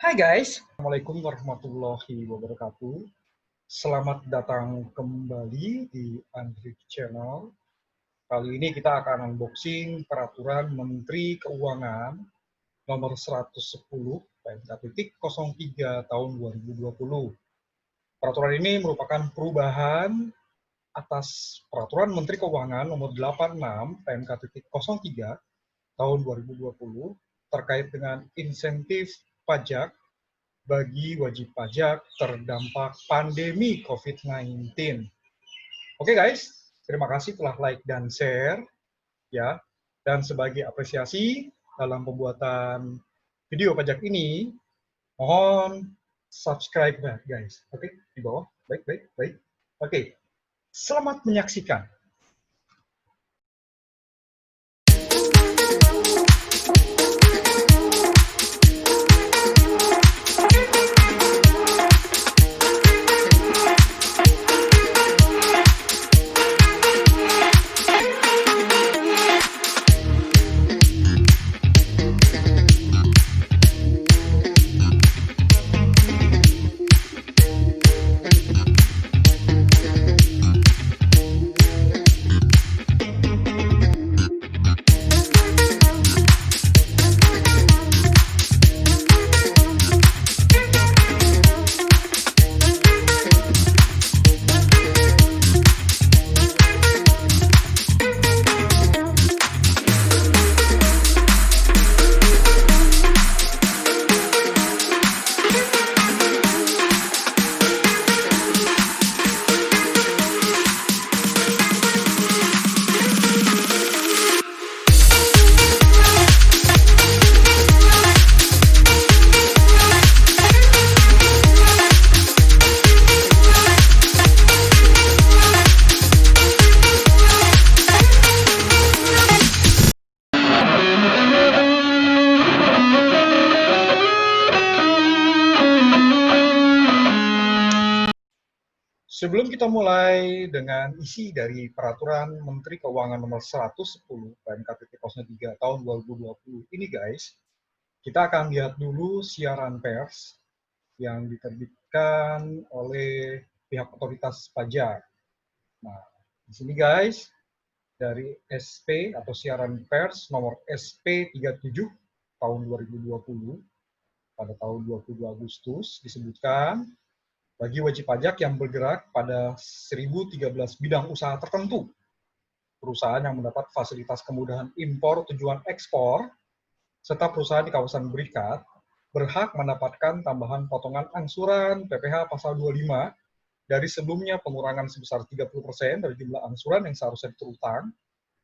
Hai guys, Assalamualaikum warahmatullahi wabarakatuh. Selamat datang kembali di Andrik Channel. Kali ini kita akan unboxing Peraturan Menteri Keuangan Nomor 110 PMK.03 tahun 2020. Peraturan ini merupakan perubahan atas Peraturan Menteri Keuangan Nomor 86 PMK.03 tahun 2020 terkait dengan insentif pajak bagi wajib pajak terdampak pandemi COVID-19. Oke guys, terima kasih telah like dan share ya. Dan sebagai apresiasi dalam pembuatan video pajak ini, mohon subscribe guys. Oke, di bawah. Baik. Oke, selamat menyaksikan. Sebelum kita mulai dengan isi dari Peraturan Menteri Keuangan Nomor 110 PMK.03 tahun 2020 ini guys, kita akan lihat dulu siaran pers yang diterbitkan oleh pihak otoritas pajak. Nah, di sini guys, dari SP atau siaran pers nomor SP 37 tahun 2020 pada tahun 22 Agustus disebutkan bagi wajib pajak yang bergerak pada 1013 bidang usaha tertentu, perusahaan yang mendapat fasilitas kemudahan impor tujuan ekspor, serta perusahaan di kawasan berikat, berhak mendapatkan tambahan potongan angsuran PPh pasal 25 dari sebelumnya pengurangan sebesar 30% dari jumlah angsuran yang seharusnya terutang,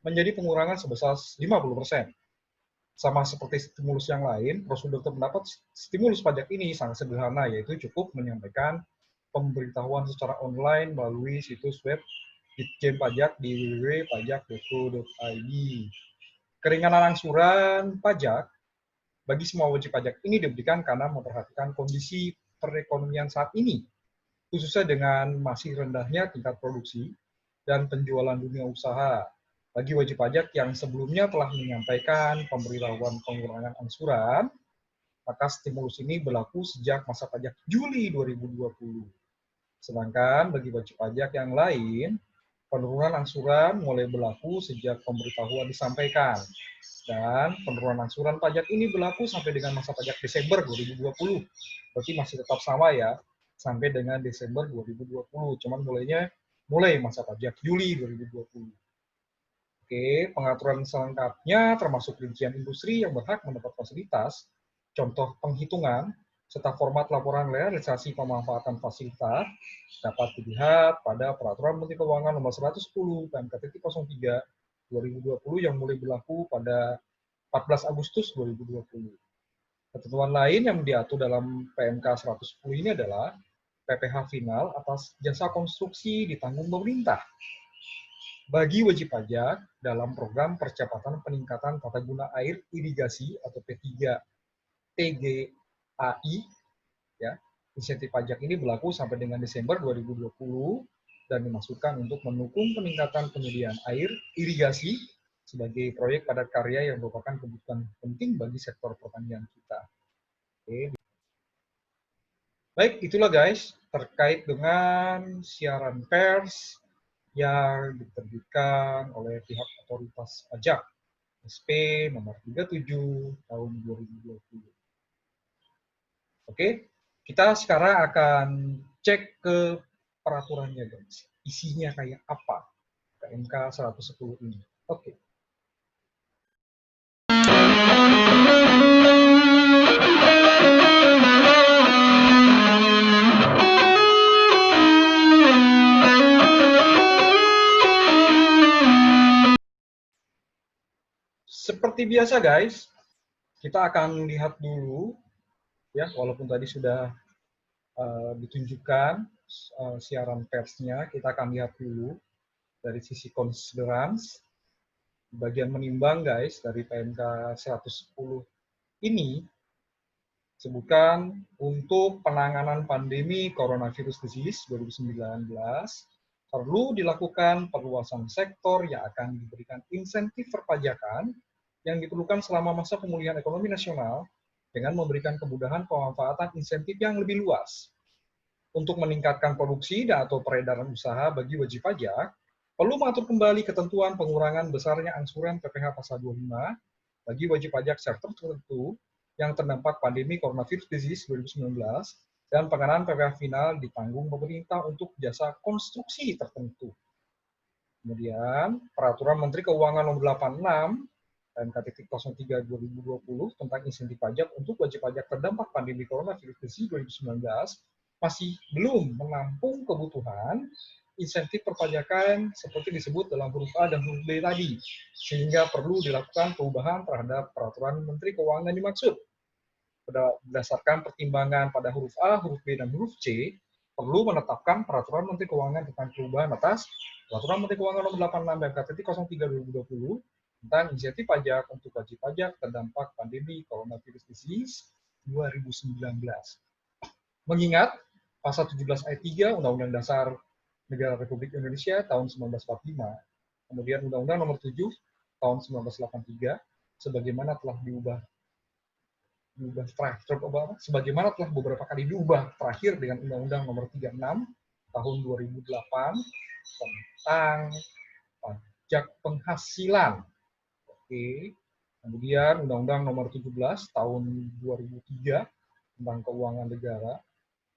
menjadi pengurangan sebesar 50%. Sama seperti stimulus yang lain, prosedur untuk mendapat stimulus pajak ini sangat sederhana, yaitu cukup menyampaikan pemberitahuan secara online melalui situs web Ditjen Pajak di www.pajak.go.id. Keringanan angsuran pajak bagi semua wajib pajak ini diberikan karena memperhatikan kondisi perekonomian saat ini, khususnya dengan masih rendahnya tingkat produksi dan penjualan dunia usaha. Bagi wajib pajak yang sebelumnya telah menyampaikan pemberitahuan pengurangan angsuran, maka stimulus ini berlaku sejak masa pajak Juli 2020. Sedangkan bagi wajib pajak yang lain, penurunan angsuran mulai berlaku sejak pemberitahuan disampaikan. Dan penurunan angsuran pajak ini berlaku sampai dengan masa pajak Desember 2020. Berarti masih tetap sama ya, sampai dengan Desember 2020. Cuman mulai masa pajak Juli 2020. Oke, pengaturan selengkapnya termasuk rincian industri yang berhak mendapat fasilitas, contoh penghitungan, serta format laporan realisasi pemanfaatan fasilitas dapat dilihat pada Peraturan Menteri Keuangan Nomor 110 PMK.03 2020 yang mulai berlaku pada 14 Agustus 2020. Ketentuan lain yang diatur dalam PMK 110 ini adalah PPh final atas jasa konstruksi ditanggung pemerintah bagi wajib pajak dalam program percepatan peningkatan tata guna air irigasi atau P3 TGAI, ya, insentif pajak ini berlaku sampai dengan Desember 2020 dan dimaksudkan untuk mendukung peningkatan penyediaan air irigasi sebagai proyek padat karya yang merupakan kebutuhan penting bagi sektor pertanian kita. Oke. Baik, itulah guys, terkait dengan siaran pers yang diterbitkan oleh pihak otoritas pajak SP nomor 37 tahun 2020. Oke, kita sekarang akan cek ke peraturannya guys. Isinya kayak apa PMK 110 ini. Oke. Seperti biasa guys, kita akan lihat dulu ya, walaupun tadi sudah ditunjukkan siaran persnya, kita akan lihat dulu dari sisi considerance, bagian menimbang guys dari PMK 110 ini sebutkan untuk penanganan pandemi coronavirus disease 2019 perlu dilakukan perluasan sektor yang akan diberikan insentif perpajakan yang diperlukan selama masa pemulihan ekonomi nasional dengan memberikan kemudahan pemanfaatan insentif yang lebih luas. Untuk meningkatkan produksi dan atau peredaran usaha bagi wajib pajak, perlu mengatur kembali ketentuan pengurangan besarnya angsuran PPh pasal 25 bagi wajib pajak sektor tertentu yang terdampak pandemi coronavirus disease 2019 dan pengenaan PPh final ditanggung pemerintah untuk jasa konstruksi tertentu. Kemudian, Peraturan Menteri Keuangan Nomor 86 PMK.03/2020 tentang insentif pajak untuk wajib pajak terdampak pandemi coronavirus disease 2019 masih belum menampung kebutuhan insentif perpajakan seperti disebut dalam huruf A dan huruf B tadi, sehingga perlu dilakukan perubahan terhadap Peraturan Menteri Keuangan dimaksud. Berdasarkan pertimbangan pada huruf A, huruf B, dan huruf C, perlu menetapkan Peraturan Menteri Keuangan tentang perubahan atas Peraturan Menteri Keuangan Nomor 86 PMK.03/2020 tentang insentif pajak untuk wajib pajak terdampak pandemi coronavirus disease 2019. Mengingat pasal 17 ayat 3 Undang-Undang Dasar Negara Republik Indonesia tahun 1945, kemudian Undang-Undang Nomor 7 tahun 1983, sebagaimana telah diubah sebagaimana telah beberapa kali diubah terakhir dengan Undang-Undang Nomor 36 tahun 2008 tentang pajak penghasilan. Oke. Kemudian Undang-Undang Nomor 17 tahun 2003 tentang keuangan negara.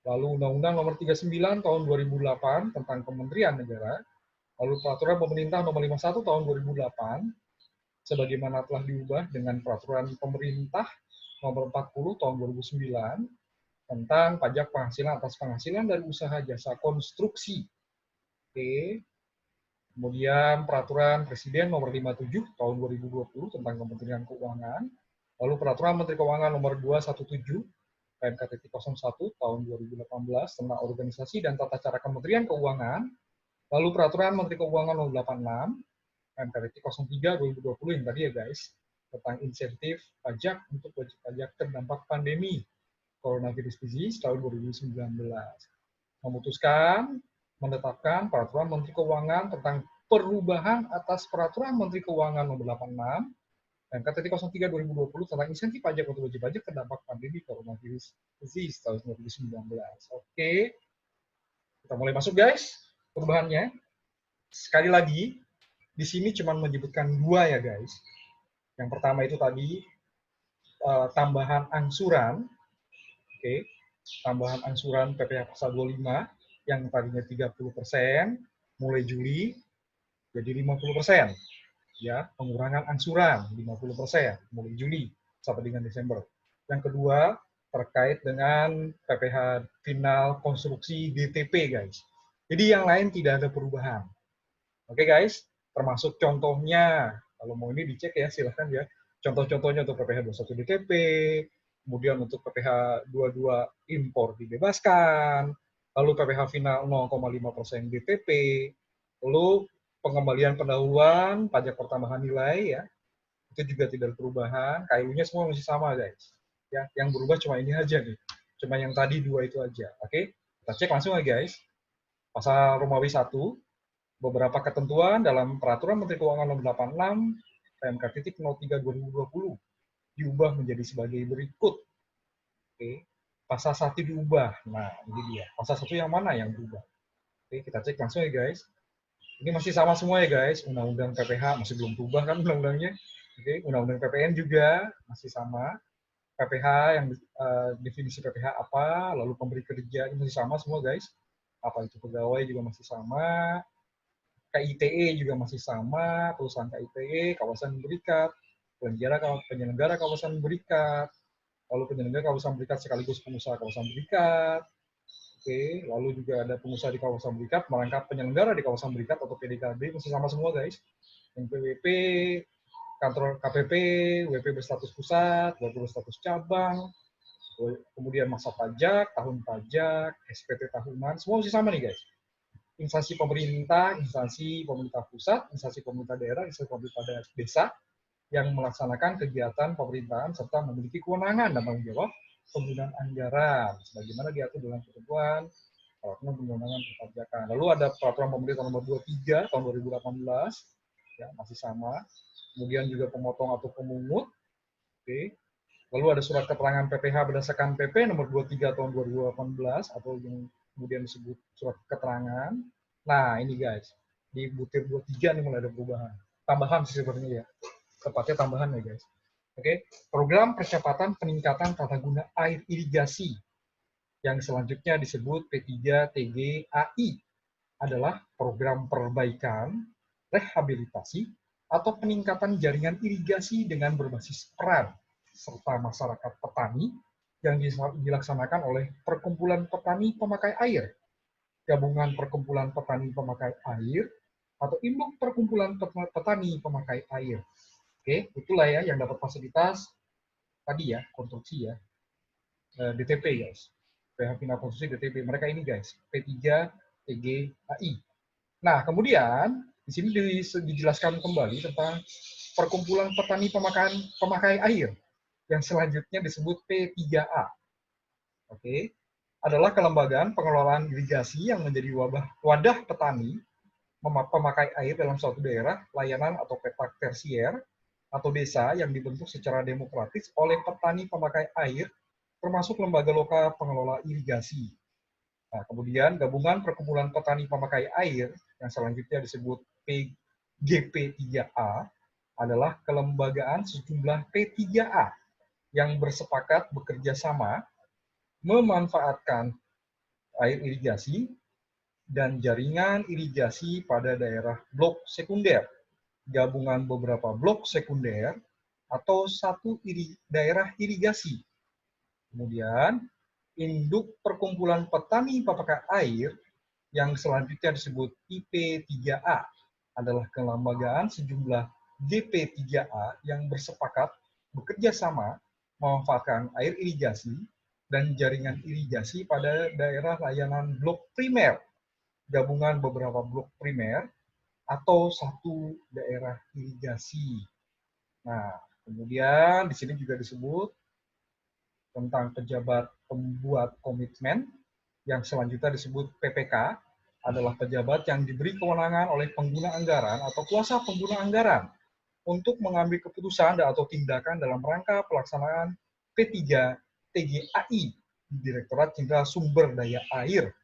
Lalu Undang-Undang Nomor 39 tahun 2008 tentang Kementerian Negara. Lalu Peraturan Pemerintah Nomor 51 tahun 2008 sebagaimana telah diubah dengan Peraturan Pemerintah Nomor 40 tahun 2009 tentang pajak penghasilan atas penghasilan dari usaha jasa konstruksi. Oke. Kemudian Peraturan Presiden Nomor 57 tahun 2020 tentang Kementerian Keuangan. Lalu Peraturan Menteri Keuangan Nomor 217 PMK.01 tahun 2018 tentang organisasi dan tata cara Kementerian Keuangan. Lalu Peraturan Menteri Keuangan Nomor 86 PMK.03/2020 yang tadi ya guys, tentang insentif pajak untuk wajib pajak terdampak pandemi coronavirus disease tahun 2019. Memutuskan menetapkan Peraturan Menteri Keuangan tentang perubahan atas Peraturan Menteri Keuangan Nomor 86 PMK.03/2020 tentang insentif pajak untuk wajib pajak terdampak pandemi coronavirus disease tahun 2019. Oke, kita mulai masuk guys perubahannya. Sekali lagi, di sini cuma menyebutkan dua ya guys. Yang pertama itu tadi tambahan angsuran, oke, tambahan angsuran PPh pasal 25 yang tadinya 30% mulai Juli jadi 50%. Ya, pengurangan angsuran 50% mulai Juli sampai dengan Desember. Yang kedua, terkait dengan PPh final konstruksi DTP guys. Jadi yang lain tidak ada perubahan. Oke guys, termasuk contohnya, kalau mau ini dicek ya silahkan ya. Contoh-contohnya untuk PPh 21 DTP, kemudian untuk PPh 22 impor dibebaskan, lalu PPh final 0,5% DTP, lalu pengembalian pendahuluan pajak pertambahan nilai ya, itu juga tidak ada perubahan, KIU-nya semua masih sama guys. Ya, yang berubah cuma ini aja nih, cuma yang tadi dua itu aja. Oke, kita cek langsung ya guys. Pasal Romawi 1, beberapa ketentuan dalam Peraturan Menteri Keuangan Nomor 86 PMK.03/2020 diubah menjadi sebagai berikut. Oke. pasal 1 diubah. Nah, ini dia. Pasal 1 yang mana yang berubah? Oke, kita cek langsung ya guys. Ini masih sama semua ya guys. Undang-undang PPH masih belum berubah kan undang-undangnya. Oke, undang-undang PPN juga masih sama. PPH yang definisi PPH apa, lalu pemberi kerja ini masih sama semua guys. Apa itu pegawai juga masih sama. KITE juga masih sama, perusahaan KITE, kawasan berikat, penyelenggara kawasan berikat, lalu penyelenggara kawasan berikat sekaligus pengusaha kawasan berikat. Oke, lalu juga ada pengusaha di kawasan berikat, merangkap penyelenggara di kawasan berikat atau PDKB, masih sama semua guys. NPWP, kantor KPP, WP berstatus pusat, WP berstatus cabang, kemudian masa pajak, tahun pajak, SPT tahunan, semua masih sama nih guys. Instansi pemerintah pusat, instansi pemerintah daerah, instansi pemerintah desa yang melaksanakan kegiatan pemerintahan serta memiliki kewenangan dan tanggung jawab penggunaan anggaran sebagaimana diatur dalam ketentuan peraturan perundang-undangan perpajakan. Lalu ada peraturan pemerintah nomor 23 tahun 2018 ya masih sama. Kemudian juga pemotong atau pemungut. Oke. Lalu ada surat keterangan PPH berdasarkan PP nomor 23 tahun 2018 atau yang kemudian disebut surat keterangan. Nah, ini guys. Di butir 23 nih mulai ada perubahan. Tambahan sih sebenarnya ya. Tepatnya tambahan ya guys. Oke, program percepatan peningkatan tata guna air irigasi yang selanjutnya disebut P3TGAI adalah program perbaikan, rehabilitasi, atau peningkatan jaringan irigasi dengan berbasis peran serta masyarakat petani yang dilaksanakan oleh perkumpulan petani pemakai air, gabungan perkumpulan petani pemakai air, atau induk perkumpulan petani pemakai air. Oke, itulah ya yang dapat fasilitas tadi ya, konstruksi ya, DTP guys. PH Final Konstruksi DTP. Mereka ini guys, P3TGAI. Nah, kemudian di sini dijelaskan kembali tentang perkumpulan petani pemakai air yang selanjutnya disebut P3A. Oke, adalah kelembagaan pengelolaan irigasi yang menjadi wadah petani pemakai air dalam suatu daerah, layanan atau petak tersier atau desa yang dibentuk secara demokratis oleh petani pemakai air, termasuk lembaga lokal pengelola irigasi. Nah, kemudian gabungan perkumpulan petani pemakai air yang selanjutnya disebut PGP3A adalah kelembagaan sejumlah P3A yang bersepakat bekerja sama memanfaatkan air irigasi dan jaringan irigasi pada daerah blok sekunder, gabungan beberapa blok sekunder, atau satu daerah irigasi. Kemudian, induk perkumpulan petani pemakai air yang selanjutnya disebut IP3A adalah kelembagaan sejumlah GP3A yang bersepakat bekerja sama memanfaatkan air irigasi dan jaringan irigasi pada daerah layanan blok primer, gabungan beberapa blok primer, atau satu daerah irigasi. Nah, kemudian di sini juga disebut tentang pejabat pembuat komitmen, yang selanjutnya disebut PPK, adalah pejabat yang diberi kewenangan oleh pengguna anggaran atau kuasa pengguna anggaran untuk mengambil keputusan atau tindakan dalam rangka pelaksanaan P3TGAI, Direktorat Jenderal Sumber Daya Air,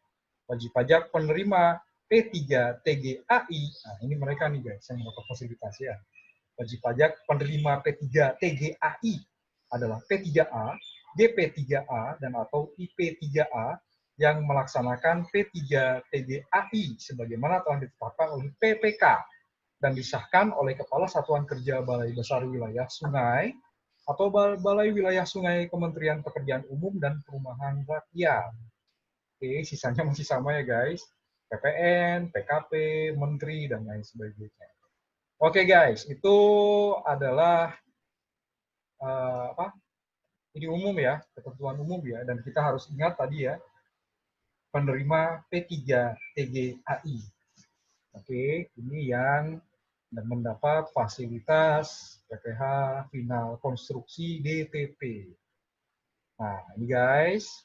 wajib pajak penerima P3TGAI. Nah, ini mereka nih guys yang mendapat fasilitas ya. Wajib pajak penerima P3TGAI adalah P3A, GP3A, dan atau IP3A yang melaksanakan P3TGAI sebagaimana telah ditetapkan oleh PPK dan disahkan oleh Kepala Satuan Kerja Balai Besar Wilayah Sungai atau Balai Wilayah Sungai Kementerian Pekerjaan Umum dan Perumahan Rakyat. Oke, sisanya masih sama ya guys. PPN, PKP, Menteri, dan lain sebagainya. Oke guys, itu adalah ini umum ya, ketentuan umum ya, dan kita harus ingat tadi ya, penerima P3TGAI. Oke, ini yang mendapat fasilitas PPH Final Konstruksi DTP. Nah, ini guys.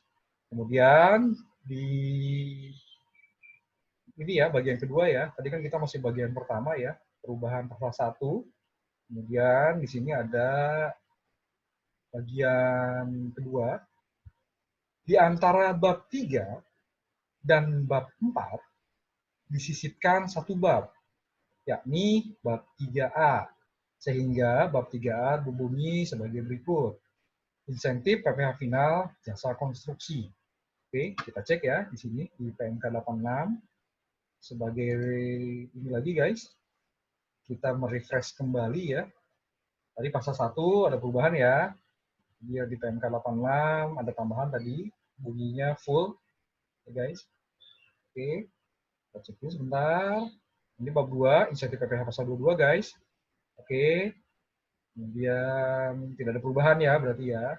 Kemudian di ini ya bagian kedua ya. Tadi kan kita masih bagian pertama ya, perubahan pasal 1. Kemudian di sini ada bagian kedua Di antara bab 3 dan bab 4 disisipkan satu bab, yakni bab 3A. Sehingga bab 3A berbunyi sebagai berikut. Insentif PPh final jasa konstruksi. Oke, kita cek ya di sini di PMK 86 sebagai ini lagi guys. Kita merefresh kembali ya. Tadi pasal 1 ada perubahan ya. Dia di PMK 86 ada tambahan tadi bunyinya full ya guys. Oke, kita cek dulu sebentar. Ini bab 2, insentif PPh pasal 22 guys. Oke, kemudian tidak ada perubahan ya berarti ya.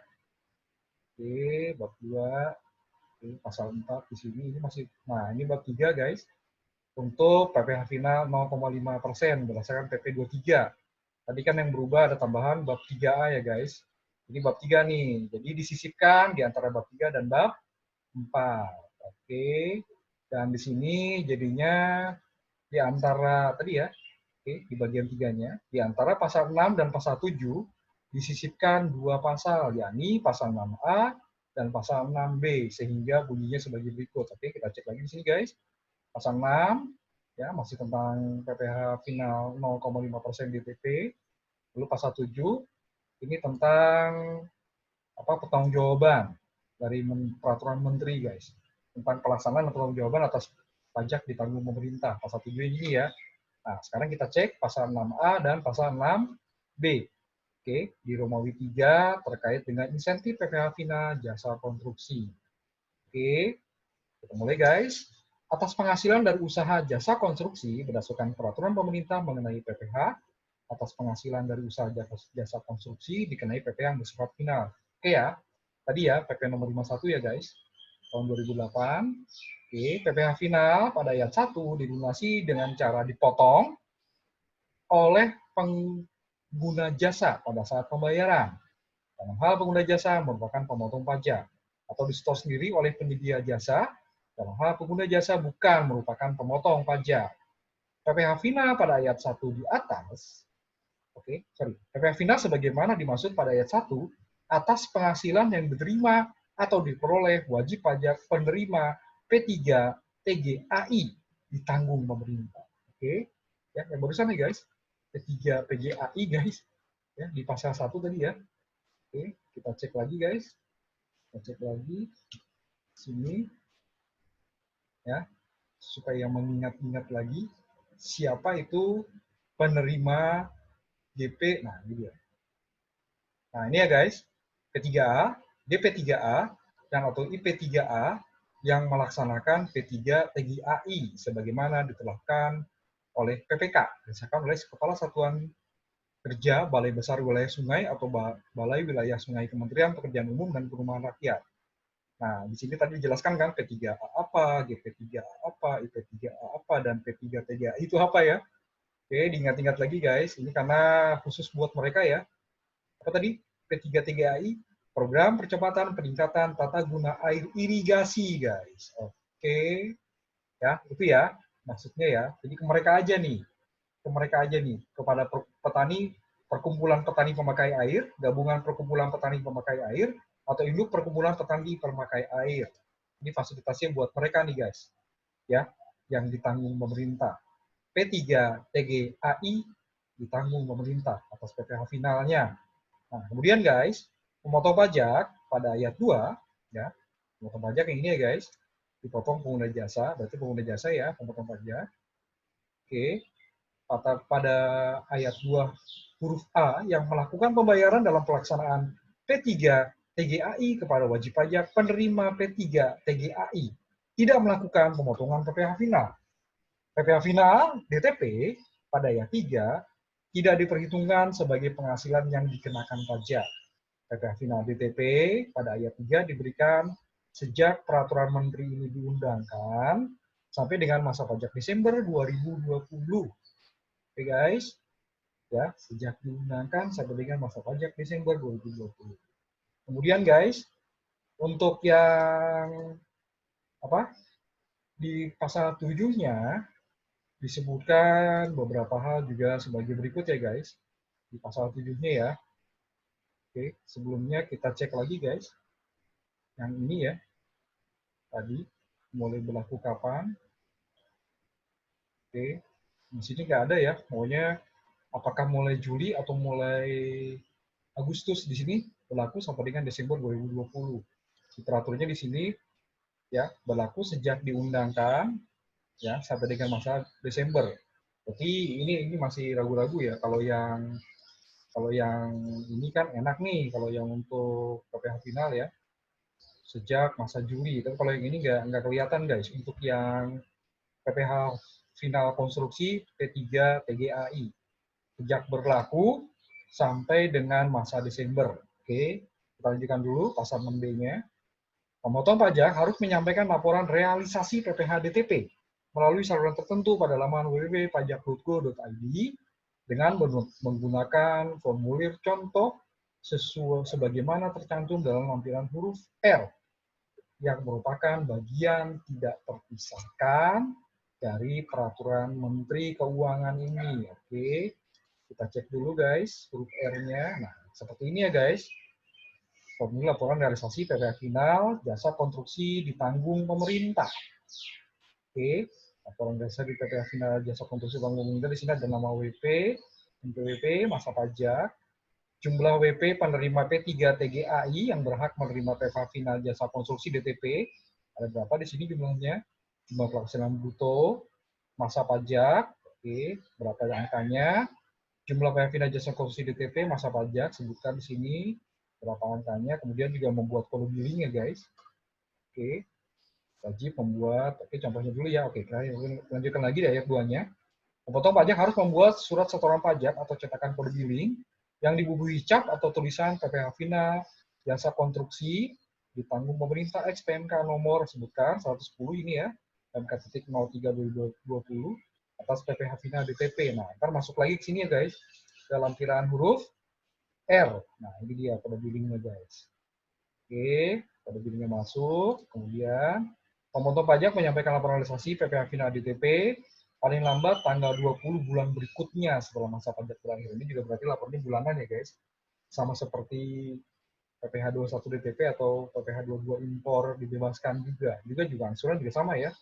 Oke, bab 2, oke, pasal 4 di sini ini masih, nah ini bab 3 guys. Untuk PPh final 0,5% berdasarkan PP 23. Tadi kan yang berubah ada tambahan bab 3A ya guys. Ini bab 3 nih, jadi disisipkan di antara bab 3 dan bab 4. Oke, dan di sini jadinya di antara tadi ya, oke, di bagian 3-nya, di antara pasal 6 dan pasal 7 disisipkan dua pasal, yakni pasal 6A dan pasal 6B, sehingga bunyinya sebagai berikut. Oke, kita cek lagi di sini guys. Pasal 6, ya, masih tentang PPh final 0,5% DPP. Lalu pasal 7, ini tentang pertanggungjawaban dari peraturan menteri guys, tentang pelaksanaan pertanggungjawaban atas pajak ditanggung pemerintah. Pasal 7 ini ya. Nah, sekarang kita cek pasal 6A dan pasal 6B. Oke, di Romawi 3 terkait dengan insentif PPh final jasa konstruksi. Oke, kita mulai guys. Atas penghasilan dari usaha jasa konstruksi berdasarkan peraturan pemerintah mengenai PPh, atas penghasilan dari usaha jasa konstruksi dikenai PPh yang bersifat final. Oke ya, tadi ya PP nomor 51 ya guys, tahun 2008. Oke, PPh final pada ayat 1 dilunasi dengan cara dipotong oleh pengguna jasa pada saat pembayaran. Dalam hal pengguna jasa merupakan pemotong pajak, atau disetor sendiri oleh penyedia jasa. Dalam hal pengguna jasa bukan merupakan pemotong pajak. PPh final pada ayat 1 di atas, PPh final sebagaimana dimaksud pada ayat 1, atas penghasilan yang diterima atau diperoleh wajib pajak penerima P3 TGAI ditanggung pemerintah. Oke, ya, yang barusan nih guys, P3 TGAI guys, ya, di pasal 1 tadi ya. Oke, kita cek lagi guys. Kita cek lagi sini ya, supaya mengingat-ingat lagi siapa itu penerima GP. Nah, ini dia. Nah, ini ya guys, P3A, DP3A, dan atau IP3A yang melaksanakan P3 TGAI sebagaimana ditetapkan oleh PPK, disahkan oleh Kepala Satuan Kerja Balai Besar Wilayah Sungai atau Balai Wilayah Sungai Kementerian Pekerjaan Umum dan Perumahan Rakyat. Nah, di sini tadi dijelaskan kan P3A apa, GP3A apa, IP3A apa, dan P3 TGAI itu apa ya? Oke, diingat-ingat lagi guys, ini karena khusus buat mereka ya. Apa tadi? P3 TGAI, Program Percepatan Peningkatan Tata Guna Air Irigasi, guys. Oke, ya itu ya maksudnya ya. Jadi ke mereka aja nih, kepada petani, perkumpulan petani pemakai air, gabungan perkumpulan petani pemakai air, atau induk perkumpulan petani pemakai air. Ini fasilitasnya buat mereka nih guys, ya, yang ditanggung pemerintah. P3 TGAI ditanggung pemerintah atas PPh finalnya. Nah, kemudian guys, pemotong pajak pada ayat 2, ya, pemotong pajak yang ini ya guys, dipotong pengguna jasa, berarti pengguna jasa ya, pemotong pajak. Oke, pada ayat 2 huruf A yang melakukan pembayaran dalam pelaksanaan P3 TGAI kepada wajib pajak penerima P3 TGAI tidak melakukan pemotongan PPh final. PPh final DTP pada ayat 3 tidak diperhitungkan sebagai penghasilan yang dikenakan pajak. PPh final DTP pada ayat 3 diberikan sejak peraturan menteri ini diundangkan sampai dengan masa pajak Desember 2020. Oke guys, ya, sejak diundangkan sampai dengan masa pajak Desember 2020. Kemudian guys, untuk yang di pasal 7-nya disebutkan beberapa hal juga sebagai berikut ya guys. Di pasal 7-nya ya. Oke, sebelumnya kita cek lagi guys. Yang ini ya. tadi. Mulai berlaku kapan? Oke, di sini nggak ada ya. Maunya apakah mulai Juli atau mulai Agustus? Di sini berlaku sampai dengan Desember 2020. Peraturannya di sini ya berlaku sejak diundangkan ya sampai dengan masa Desember. Berarti ini masih ragu-ragu ya. Kalau yang ini kan enak nih kalau yang untuk PPh final ya sejak masa Juli. Tapi kalau yang ini nggak kelihatan guys untuk yang PPh final konstruksi P3 TGAI sejak berlaku sampai dengan masa Desember. Oke, kita lanjutkan dulu pasal 6B-nya. Pemotong pajak harus menyampaikan laporan realisasi PPh DTP melalui saluran tertentu pada laman www.pajak.go.id dengan menggunakan formulir contoh sesuai sebagaimana tercantum dalam lampiran huruf R yang merupakan bagian tidak terpisahkan dari peraturan Menteri Keuangan ini. Oke, kita cek dulu guys huruf R-nya. Nah, seperti ini ya guys. Formula laporan realisasi PPh final jasa konstruksi ditanggung pemerintah. Oke, laporan dasar di PPh final jasa konstruksi ditanggung pemerintah di sini ada nama WP, NPWP, masa pajak, jumlah WP penerima P3 TGAI yang berhak menerima PPh final jasa konstruksi DTP. Ada berapa di sini jumlahnya? Jumlah pelaksanaan bruto, masa pajak, oke, berapa angkanya? Jumlah PPh final jasa konstruksi DTP, masa pajak, sebutkan di sini berapa angkanya. Kemudian juga membuat kode billing ya guys. Oke, wajib membuat. Oke, contohnya dulu ya. Oke, kita lanjutkan lagi di ayat 2-nya. Pemotong pajak harus membuat surat setoran pajak atau cetakan kode billing yang dibubuhi cap atau tulisan PPh final jasa konstruksi ditanggung pemerintah X PMK nomor sebutkan 110 ini ya, PMK.03/2020 atas PPh final DTP. Nah, ntar masuk lagi ke sini ya guys, ke lampiran huruf R. Nah, ini dia kode billingnya guys. Oke, kode billingnya masuk. Kemudian pemotong pajak menyampaikan laporan realisasi PPh final DTP paling lambat tanggal 20 bulan berikutnya setelah masa pajak berakhir. Ini juga berarti lapornya bulanan ya guys. Sama seperti PPh 21 DTP atau PPh 22 impor dibebaskan juga. Juga angsuran juga sama ya.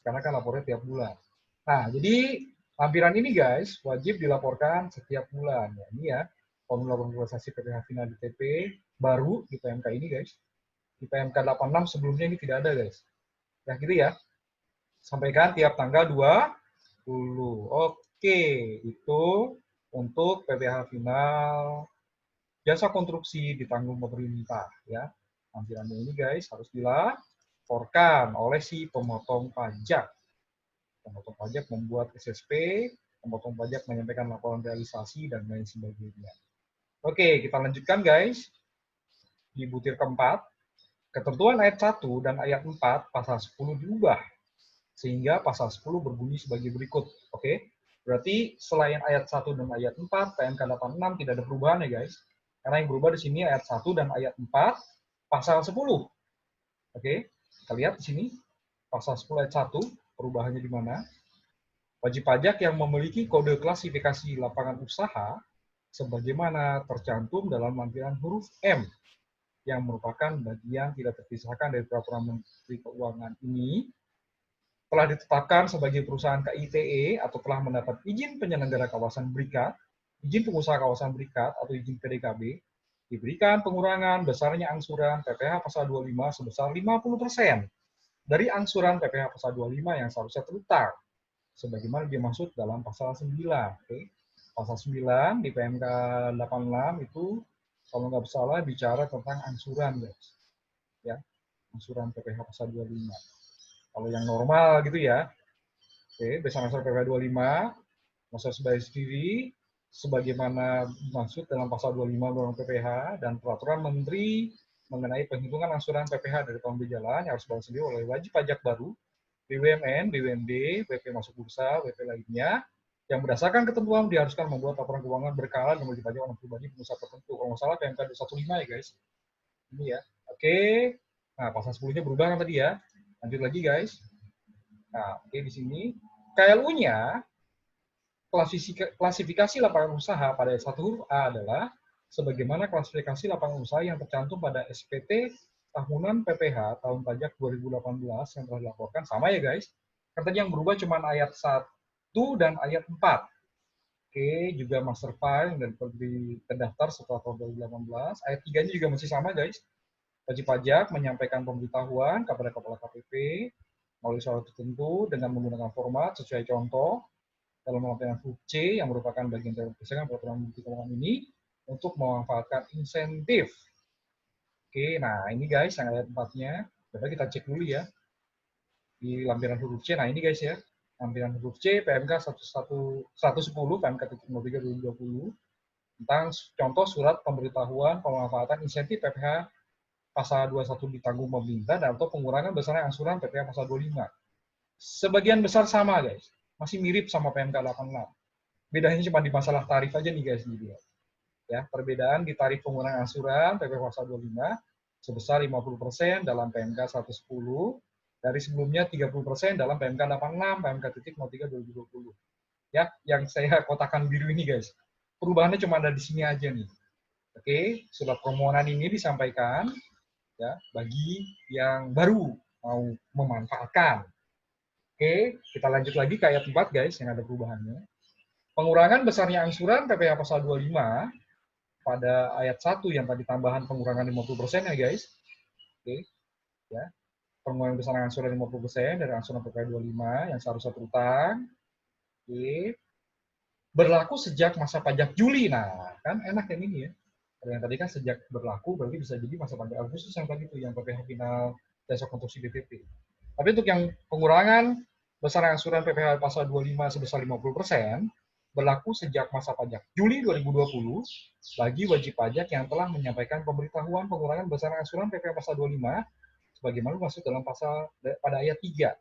Karena kan lapornya tiap bulan. Nah, jadi lampiran ini guys wajib dilaporkan setiap bulan. Ya, ini ya formula realisasi PPh final DTP baru di PMK ini guys. Di PMK 86 sebelumnya ini tidak ada guys. Ya gitu ya. Sampaikan tiap tanggal 20. Oke, itu untuk PPh final jasa konstruksi ditanggung pemerintah ya. Lampirannya ini guys harus dilaporkan oleh si pemotong pajak. Pemotong pajak membuat SSP, pemotong pajak menyampaikan laporan realisasi dan lain sebagainya. Oke, kita lanjutkan guys. Di butir keempat, ketentuan ayat 1 dan ayat 4 pasal 10 diubah sehingga pasal 10 berbunyi sebagai berikut. Oke, berarti selain ayat 1 dan ayat 4, PMK 86 tidak ada perubahan ya guys. Karena yang berubah di sini ayat 1 dan ayat 4, pasal 10. Oke, kita lihat di sini, pasal 10 ayat 1, perubahannya di mana? Wajib pajak yang memiliki kode klasifikasi lapangan usaha sebagaimana tercantum dalam lampiran huruf M yang merupakan bagian tidak terpisahkan dari peraturan Menteri Keuangan ini telah ditetapkan sebagai perusahaan KITE atau telah mendapat izin penyelenggara kawasan berikat, izin pengusaha kawasan berikat atau izin PDKB, diberikan pengurangan besarnya angsuran PPh pasal 25 sebesar 50% dari angsuran PPh pasal 25 yang seharusnya terutang, sebagaimana dimaksud dalam pasal 9. Okay. Pasal 9 di PMK 86 itu kalau nggak salah bicara tentang angsuran guys. Ya, angsuran PPh pasal 25. Kalau yang normal gitu ya, oke, besaran angsuran PPh 25, masa sebagai sendiri, sebagaimana dimaksud dalam pasal 25 Undang-Undang PPh dan peraturan Menteri mengenai penghitungan angsuran PPh dari tahun berjalan yang harus dibayar sendiri oleh wajib pajak baru, BUMN, BUMD, WP masuk bursa, WP lainnya, yang berdasarkan ketentuan diharuskan membuat laporan keuangan berkala dan wajib pajak orang pribadi pengusaha tertentu. Kalau nggak salah PMK 215 ya guys. Ini ya. Oke. Nah, pasal 10-nya berubah kan tadi ya. Lanjut lagi guys. Nah, oke di sini KLU-nya klasifikasi lapangan usaha pada S1 huruf A adalah sebagaimana klasifikasi lapangan usaha yang tercantum pada SPT tahunan PPh tahun pajak 2018 yang telah dilaporkan sama ya guys. Katanya yang berubah cuma ayat 1 dan ayat 4. Oke, juga master file dan terdaftar setelah tahun 2018. Ayat 3 ini juga masih sama guys. Wajib pajak menyampaikan pemberitahuan kepada Kepala KPP melalui syarat tertentu dengan menggunakan format sesuai contoh dalam lampiran huruf C yang merupakan bagian dari peraturan menteri keuangan ini untuk memanfaatkan insentif. Oke, nah ini guys yang ayat 4-nya. Coba kita cek dulu ya di lampiran huruf C. Nah ini guys ya, lampiran huruf C PMK 110 PMK 03 2020 tentang contoh surat pemberitahuan pemanfaatan insentif PPh pasal 21 ditanggung pemerintah dan atau pengurangan besaran angsuran PPh pasal 25. Sebagian besar sama guys, masih mirip sama PMK 86. Bedanya cuma di masalah tarif aja nih guys nih dia. Ya, perbedaan di tarif pengurangan angsuran PPh pasal 25 sebesar 50% dalam PMK 110 dari sebelumnya 30% dalam PMK 86 PMK 03 2020. Ya, yang saya kotakan biru ini guys. Perubahannya cuma ada di sini aja nih. Oke, surat permohonan ini disampaikan ya bagi yang baru mau memanfaatkan. Oke, kita lanjut lagi ke ayat 4 guys yang ada perubahannya. Pengurangan besarnya angsuran PPh pasal 25 pada ayat 1 yang tadi tambahan pengurangan 50% ya guys. Oke, ya. Pengurangan besar angsuran 50% dari angsuran PPh 25 yang seharusnya berutang. Oke. Berlaku sejak masa pajak Juli. Nah, kan enak yang ini ya. Kalau yang tadi kan sejak berlaku berarti bisa jadi masa pajak Agustus yang tadi itu yang PPh final jasa konstruksi BPP. Tapi untuk yang pengurangan besar angsuran PPh pasal 25 sebesar 50% berlaku sejak masa pajak Juli 2020 bagi wajib pajak yang telah menyampaikan pemberitahuan pengurangan besar angsuran PPh pasal 25 sebagaimana masuk dalam pasal pada ayat 3.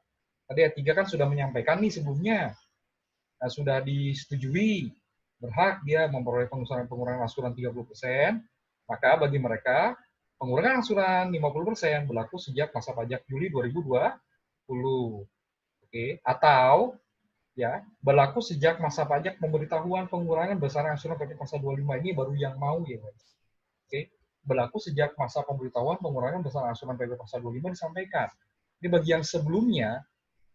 Tadi ayat 3 kan sudah menyampaikan nih sebelumnya. Nah, sudah disetujui berhak dia memperoleh pengurangan angsuran 30%, maka bagi mereka pengurangan angsuran 50% berlaku sejak masa pajak Juli 2020. Oke, atau ya, berlaku sejak masa pajak pemberitahuan pengurangan besar angsuran PPh pasal 25 ini baru yang mau ya, guys. Oke, berlaku sejak masa pemberitahuan pengurangan besar angsuran PPh pasal 25 disampaikan. Ini bagi yang sebelumnya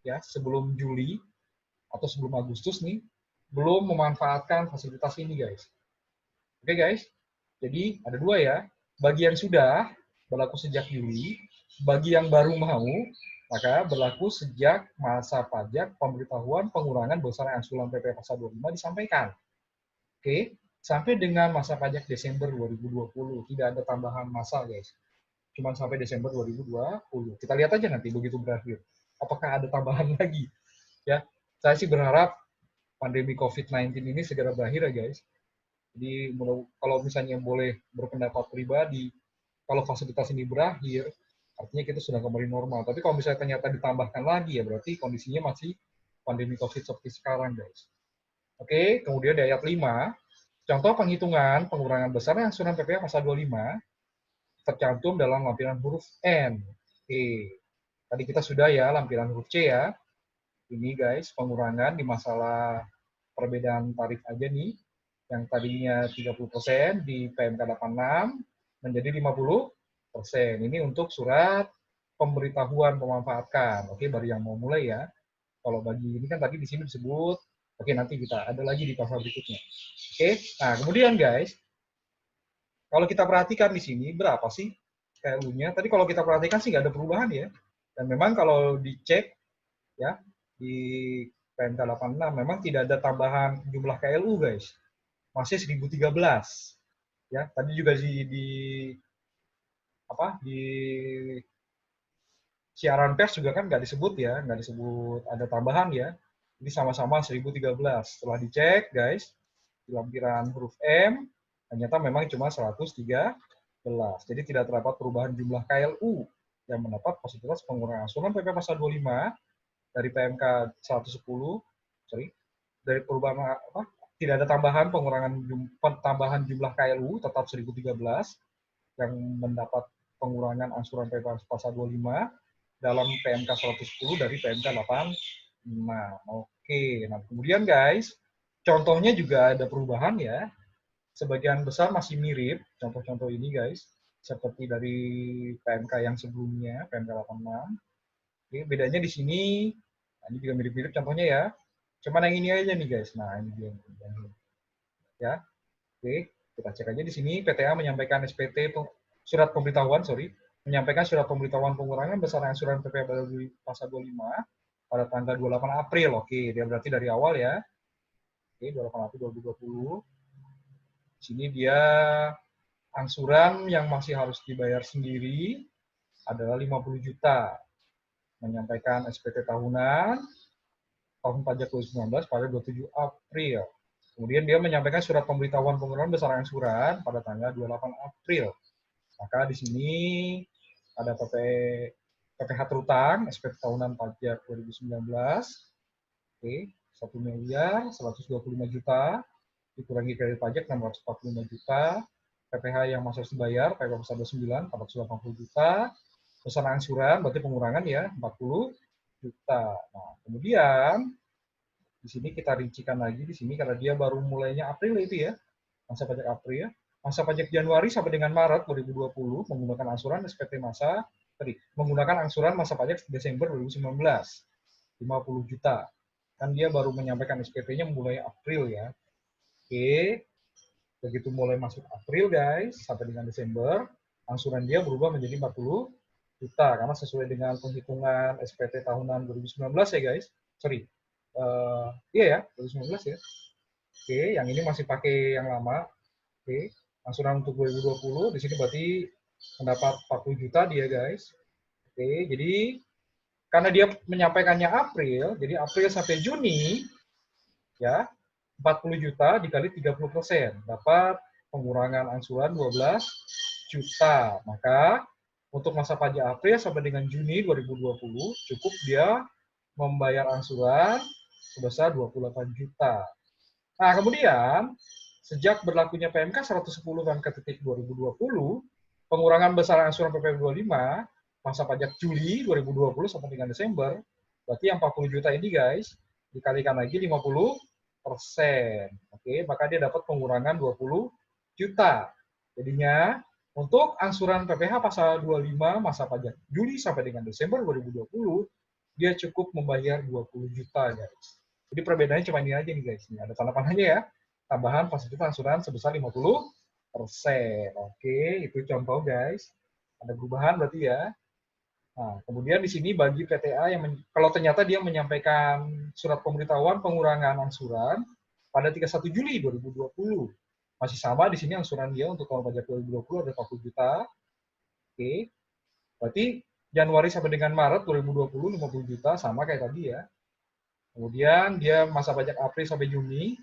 ya, sebelum Juli atau sebelum Agustus nih belum memanfaatkan fasilitas ini guys. Oke guys, jadi ada dua ya. Bagi yang sudah berlaku sejak Juli, bagi yang baru mau maka berlaku sejak masa pajak pemberitahuan pengurangan besar angsuran PPh pasal 25 disampaikan. Oke, sampai dengan masa pajak Desember 2020 tidak ada tambahan masa guys. Cuma sampai Desember 2020. Kita lihat aja nanti begitu berakhir. Apakah ada tambahan lagi? Ya, saya sih berharap pandemi COVID-19 ini segera berakhir ya guys. Jadi kalau misalnya boleh berpendapat pribadi, kalau fasilitas ini berakhir, artinya kita sudah kembali normal. Tapi kalau misalnya ternyata ditambahkan lagi ya berarti kondisinya masih pandemi COVID seperti sekarang guys. Oke, kemudian di ayat 5, contoh penghitungan pengurangan besar angsuran PPh pasal 25 tercantum dalam lampiran huruf N. Oke, tadi kita sudah ya lampiran huruf C ya. Ini guys, pengurangan di masalah perbedaan tarif aja nih, yang tadinya 30% di PMK 86 menjadi 50%. Ini untuk surat pemberitahuan memanfaatkan. Oke, baru yang mau mulai ya. Kalau bagi ini kan tadi di sini disebut, oke nanti kita ada lagi di pasal berikutnya. Oke, nah kemudian guys, kalau kita perhatikan di sini berapa sih KLU-nya? Tadi kalau kita perhatikan sih nggak ada perubahan ya. Dan memang kalau dicek ya di PMK 86 memang tidak ada tambahan jumlah KLU guys, masih 1013 ya. Tadi juga di apa di siaran pers juga kan nggak disebut ya, nggak disebut ada tambahan ya. Ini sama-sama 1013. Setelah dicek guys di lampiran huruf M ternyata memang cuma 113. Jadi tidak terdapat perubahan jumlah KLU yang mendapat fasilitas pengurangan angsuran PPh pasal 25 dari PMK 110, dari perubahan apa? Tidak ada tambahan tambahan jumlah KLU tetap 1013 yang mendapat pengurangan angsuran PPh pasal 25 dalam PMK 110 dari PMK 86. Oke, nah kemudian guys, contohnya juga ada perubahan ya. Sebagian besar masih mirip contoh-contoh ini guys. seperti dari PMK yang sebelumnya, PMK 86. Oke, bedanya di sini, nah ini juga mirip-mirip contohnya ya. Cuman yang ini aja nih guys. Nah, ini dia. Ya, oke, kita cek aja di sini. PTA menyampaikan SPT, surat pemberitahuan, menyampaikan surat pemberitahuan pengurangan besar angsuran PPh Baduy pasal 25 pada tanggal 28 April. Oke, dia berarti dari awal ya. Oke, 28 April 2020. Di sini dia angsuran yang masih harus dibayar sendiri adalah 50 juta. Menyampaikan SPT tahunan tahun pajak 2019 pada 27 April. Kemudian dia menyampaikan surat pemberitahuan pengurangan besar angsuran pada tanggal 28 April. Maka di sini ada PPh terutang, SPT tahunan pajak 2019, oke, 1 miliar 125 juta, dikurangi kredit pajak 645 juta, PPh yang masih harus dibayar, PPh pasal 29, 480 juta, besar angsuran, berarti pengurangan ya, 40 juta. Nah, kemudian di sini kita rincikan lagi di sini karena dia baru mulainya April itu ya, masa pajak April. Masa pajak Januari sampai dengan Maret 2020 menggunakan angsuran SPT menggunakan angsuran masa pajak Desember 2019 50 juta. Kan dia baru menyampaikan SPT-nya mulai April ya. Oke, begitu mulai masuk April guys sampai dengan Desember, angsuran dia berubah menjadi 40 juta karena sesuai dengan penghitungan SPT tahunan 2019 ya guys. Sorry, iya ya 2019 ya. Oke, yang ini masih pakai yang lama. Oke, angsuran untuk 2020 di sini berarti mendapat 40 juta dia guys. Oke, jadi karena dia menyampaikannya April, jadi April sampai Juni ya 40 juta dikali 30%, dapat pengurangan angsuran 12 juta. Maka untuk masa pajak April sampai dengan Juni 2020 cukup dia membayar angsuran sebesar 28 juta. Nah, kemudian sejak berlakunya PMK 110 PMK 2020, pengurangan besar angsuran PPh 25 masa pajak Juli 2020 sampai dengan Desember, berarti yang 40 juta ini guys, dikalikan lagi 50%. Oke, maka dia dapat pengurangan 20 juta. Jadinya untuk angsuran PPh pasal 25 masa pajak Juli sampai dengan Desember 2020, dia cukup membayar 20 juta guys. Jadi perbedaannya cuma ini aja nih guys. Ini ada tanda panahnya ya. Tambahan fasilitas angsuran sebesar 50%. Oke, itu contoh guys. Ada perubahan berarti ya. Nah, kemudian di sini bagi PTA yang kalau ternyata dia menyampaikan surat pemberitahuan pengurangan angsuran pada 31 Juli 2020. Masih sama di sini angsuran dia untuk tahun pajak 2020 ada 40 juta. Oke. Berarti Januari sampai dengan Maret 2020 50 juta sama kayak tadi ya. Kemudian dia masa pajak April sampai Juni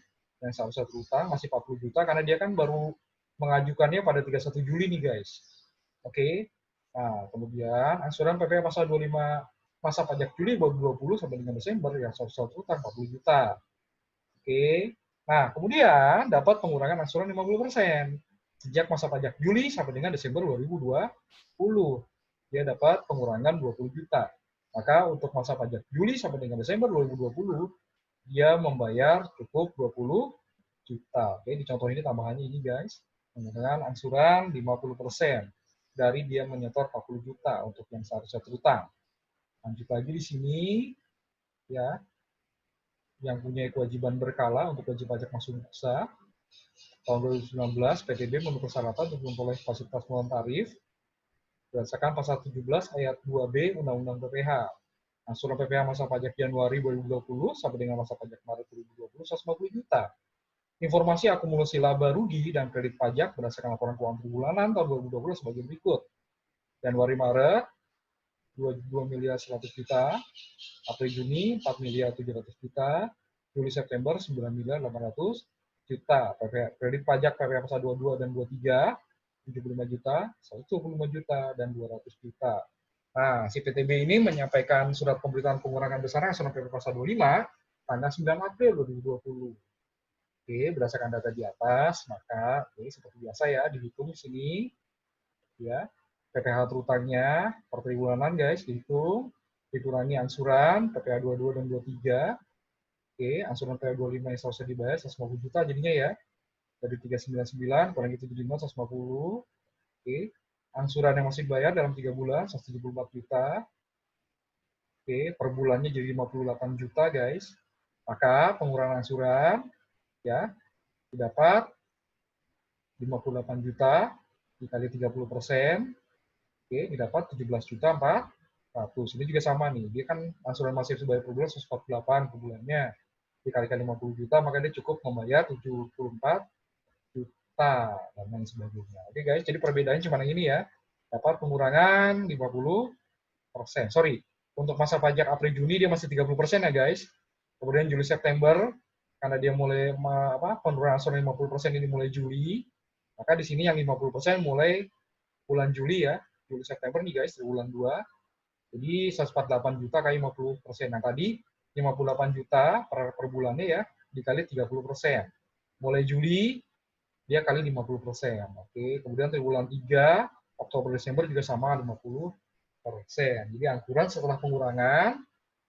yang seharusnya terutang masih 40 juta karena dia kan baru mengajukannya pada 31 Juli nih guys. Oke. Nah, kemudian angsuran PPh pasal 25 masa pajak Juli 2020 sampai dengan Desember yang seharusnya terutang 40 juta. Oke. Nah, kemudian dapat pengurangan angsuran 50% sejak masa pajak Juli sampai dengan Desember 2020. Dia dapat pengurangan 20 juta. Maka untuk masa pajak Juli sampai dengan Desember 2020, dia membayar cukup 20 juta. Oke, di contoh ini tambahannya ini guys, menggunakan angsuran 50% dari dia menyetor 40 juta untuk yang seharusnya terutang. Lanjut lagi di sini, ya, yang punya kewajiban berkala untuk wajib pajak masuk usaha, tahun 2019, PTB memenuhi persyaratan untuk memperoleh fasilitas non tarif berdasarkan pasal 17 ayat 2B Undang-Undang PPh. Angsuran PPh masa pajak Januari 2020 sampai dengan masa pajak Maret 2020 150 juta. Informasi akumulasi laba rugi dan kredit pajak berdasarkan laporan keuangan bulanan tahun 2020 sebagai berikut. Januari Maret 22 miliar 100 juta, April Juni 4 miliar 700 juta, Juli September 9 miliar 800 juta. Kredit pajak PPh pasal 22 dan 23 75 juta, 125 juta, dan 200 juta. Nah, si PTB ini menyampaikan surat pemberitaan pengurangan besar angsuran PPh pasal 25 tanggal 9 April 2020. Oke, berdasarkan data di atas, maka seperti biasa ya, dihitung di sini. Ya, PPh terutangnya per triwulan guys, dihitung, dikurangi angsuran PPh 22 dan 23. Oke, angsuran PPh 25 yang seharusnya dibayar 150 juta jadinya ya. Dari 399 kurangi 75 150. Oke. angsuran yang masih bayar dalam 3 bulan 174 juta. Oke, per bulannya jadi 58 juta, guys. Maka pengurangan angsuran ya didapat 58 juta dikali 30%. Oke, didapat 17 juta 400. Ini juga sama nih. Dia kan angsuran masih bayar per bulan 148 per bulannya. Dikalikan 50 juta, maka dia cukup membayar 74 juta dan lain sebagainya. Oke, guys, jadi perbedaannya cuma yang ini ya. Dapat pengurangan 50%. Sorry, untuk masa pajak April Juni dia masih 30% ya, guys. Kemudian Juli September karena dia mulai penurunan angsuran 50% ini mulai Juli, maka di sini yang 50% mulai bulan Juli ya, Juli September nih guys, di bulan 2. Jadi 148 juta kali 50%. Nah, tadi 58 juta per bulannya ya, dikali 30%. Mulai Juli dia kali 50%. Oke, kemudian di bulan 3, Oktober Desember juga sama 50%. Jadi angsuran setelah pengurangan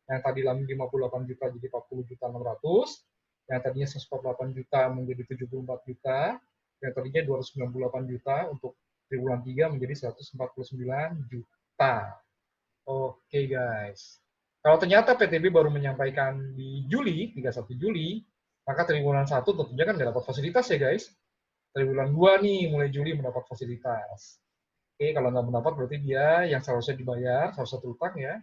yang tadi 58 juta jadi 40 juta 600, yang tadinya 148 juta menjadi 74 juta, yang tadinya 298 juta untuk triwulan 3 menjadi 149 juta. Oke guys. Kalau ternyata PTB baru menyampaikan di Juli, 31 Juli, maka triwulan 1 tentunya kan nggak dapat fasilitas ya guys. Triwulan 2 nih, mulai Juli mendapat fasilitas. Oke, kalau nggak mendapat berarti dia yang seharusnya dibayar, salah satu utang ya,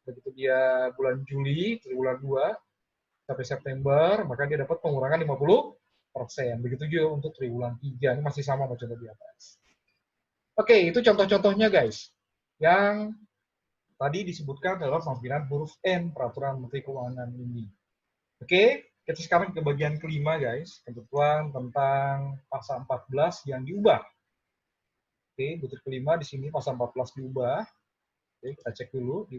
begitu dia bulan Juli, triwulan 2, sampai September, maka dia dapat pengurangan 50%. Begitu juga untuk triwulan 3, ini masih sama macam di atas. Oke, itu contoh-contohnya guys, yang tadi disebutkan dalam lampiran huruf N Peraturan Menteri Keuangan ini. Oke, kita sekarang ke bagian kelima guys, ketentuan tentang pasal 14 yang diubah. Oke, butir kelima di sini pasal 14 diubah. Oke, kita cek dulu di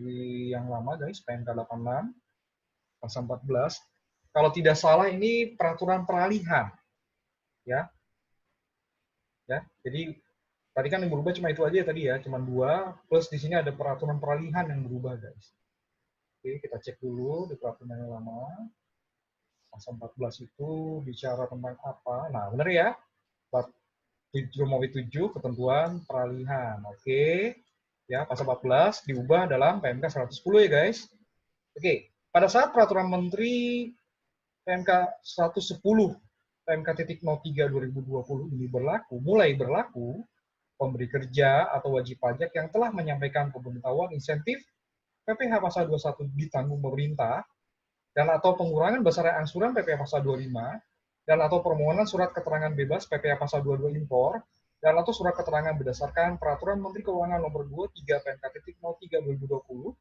yang lama guys, PMK 86, pasal 14. Kalau tidak salah ini peraturan peralihan. Ya. Ya, jadi tadi kan yang berubah cuma itu aja tadi ya, cuma 2, plus di sini ada peraturan peralihan yang berubah guys. Oke, kita cek dulu di peraturan yang lama. Pasal 14 itu bicara tentang apa? Nah, benar ya. 7 ketentuan peralihan. Oke. Ya, pasal 14 diubah dalam PMK 110 ya guys. Oke, pada saat peraturan menteri PMK 110 PMK.03 2020 ini mulai berlaku, pemberi kerja atau wajib pajak yang telah menyampaikan pemberitahuan insentif PPh pasal 21 ditanggung pemerintah dan atau pengurangan besaran angsuran PPh pasal 25 dan atau permohonan surat keterangan bebas PPh pasal 22 impor dan atau surat keterangan berdasarkan peraturan Menteri Keuangan nomor 23 PMK.03 2020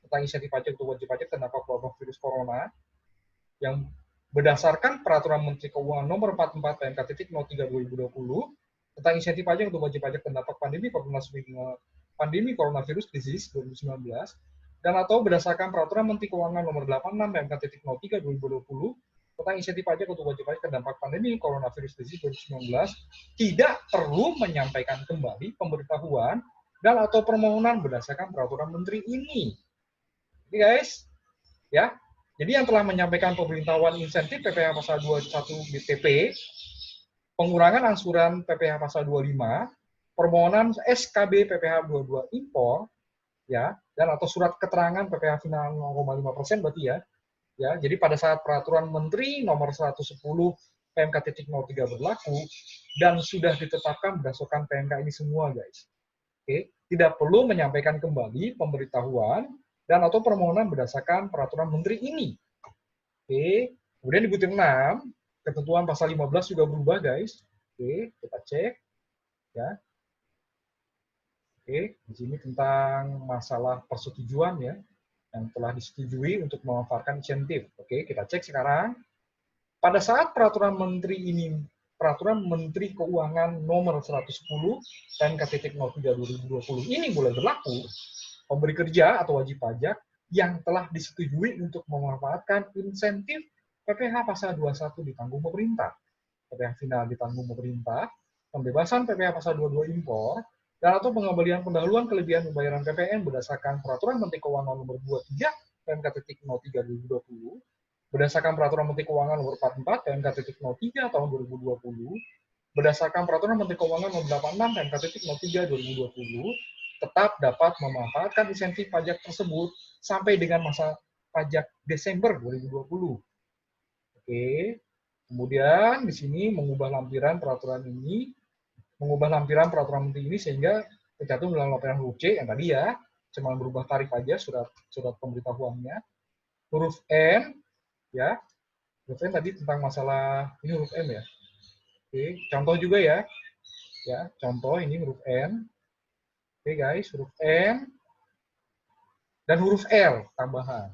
tentang insentif pajak untuk wajib pajak terdampak wabah virus corona yang berdasarkan peraturan Menteri Keuangan nomor 44 PMK.03 2020 tentang insentif pajak untuk wajib pajak terdampak pandemi coronavirus disease 2019 dan atau berdasarkan peraturan Menteri Keuangan nomor 86 PMK.03 2020 tentang insentif pajak untuk wajib pajak terdampak pandemi coronavirus disease 2019 tidak perlu menyampaikan kembali pemberitahuan dan atau permohonan berdasarkan peraturan menteri ini. Oke guys, ya. Jadi yang telah menyampaikan pemberitahuan insentif PPh pasal 21 BTP, pengurangan angsuran PPh pasal 25, permohonan SKB PPh 22 impor, ya, dan atau surat keterangan PPh final 0,5% berarti ya. Ya, jadi pada saat peraturan Menteri nomor 110 PMK.03 berlaku dan sudah ditetapkan berdasarkan PMK ini semua, guys. Oke, tidak perlu menyampaikan kembali pemberitahuan dan atau permohonan berdasarkan peraturan Menteri ini. Oke, kemudian di butir 6, ketentuan pasal 15 juga berubah, guys. Oke, kita cek. Ya. Oke, di sini tentang masalah persetujuan ya, yang telah disetujui untuk memanfaatkan insentif. Oke, kita cek sekarang. Pada saat peraturan menteri ini, peraturan Menteri Keuangan nomor 110 PMK.03 2020 ini mulai berlaku, pemberi kerja atau wajib pajak yang telah disetujui untuk memanfaatkan insentif PPh pasal 21 ditanggung pemerintah, PPh final ditanggung pemerintah, pembebasan PPh pasal 22 impor, dan atau pengembalian pendahuluan kelebihan pembayaran PPN berdasarkan peraturan Menteri Keuangan nomor 23 PMK.03 2020 berdasarkan peraturan Menteri Keuangan nomor 44 PMK.03 tahun 2020 berdasarkan Peraturan Menteri Keuangan Nomor 86 PMK.03 2020 tetap dapat memanfaatkan insentif pajak tersebut sampai dengan masa pajak Desember 2020. Oke. Kemudian di sini mengubah lampiran peraturan menteri ini sehingga tercantum dalam lampiran huruf C yang tadi ya, cuma berubah tarif aja surat pemberitahuannya. Huruf N ya. Huruf N tadi tentang masalah ini huruf M ya. Oke, contoh juga ya. Ya, contoh ini huruf N. Oke guys, huruf N dan huruf L tambahan